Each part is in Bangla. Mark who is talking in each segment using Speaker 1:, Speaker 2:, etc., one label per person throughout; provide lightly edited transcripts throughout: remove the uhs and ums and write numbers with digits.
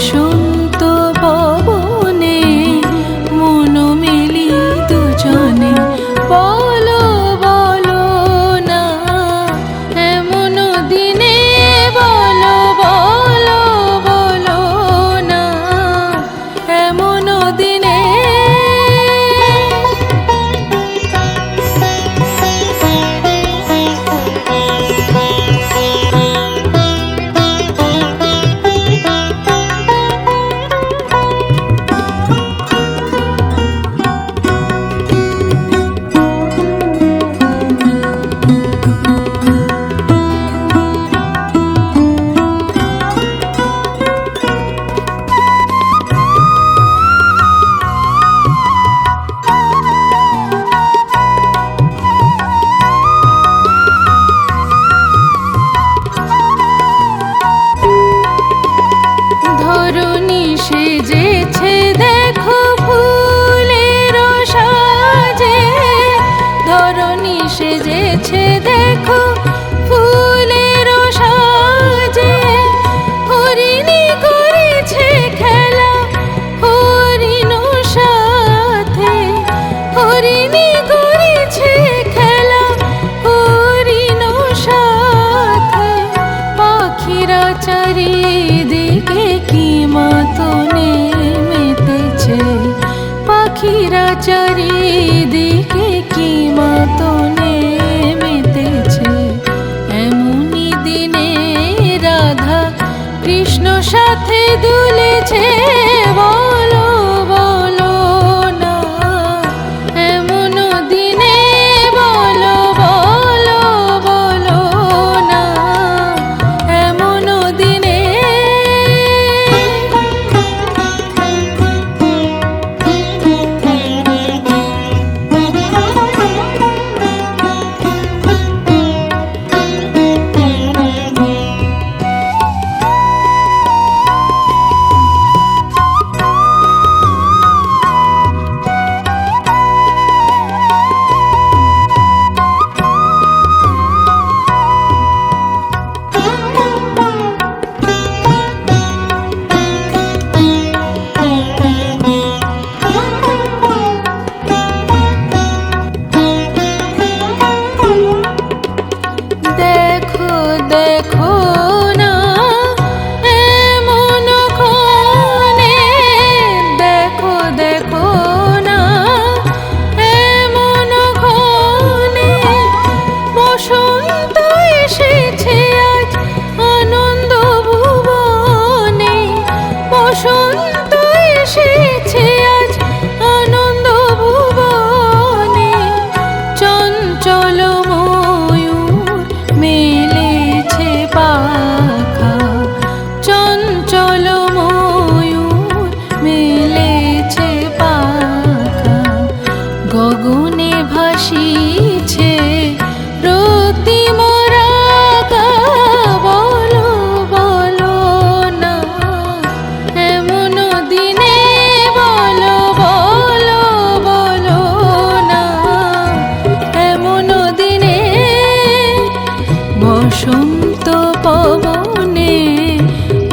Speaker 1: বসন্ত পবনে মন মেলি দুজনে, বলো বলো না এমন দিনে, বলো বলো বলো না এমন দিনে। ধরণী সেজেছে দেখো ফুলের সাজে, ধরণী সেজেছে দেখো ফুলের সাজে। হরিণী করেছে খেলা হরিণ সাথে, হরিণী করেছে খেলা হরিণ সাথে। পাখিরা চারিদিকে কি মাতনে মেতেছে, পাখিরা চারিদিকে কি মাতনে মেতেছে। এমনি দিনে রাধা কৃষ্ণ সাথে দুলেছে, বলো বলো না এমন দিনে, বলো বলো বলো না এমন দিনে। দেখো দেখো না এমন ক্ষণে, দেখো দেখো না এমন ক্ষণে। বসন্ত এসেছে আজ আনন্দ ভুবনে, বসন্ত এসেছে আজ আনন্দ ভুবনে। চঞ্চল মেলেছে পাখা, চঞ্চল ময়ূর মেলেছে পাখা। গগনে ভাসিছে রক্তিম রাগা, বলো বলো না এমন দিনে, বলো বলো বলো না এমন দিনে। বসন্ত পবনে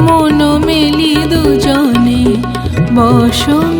Speaker 1: মন মেলি দুজনে, বসন্ত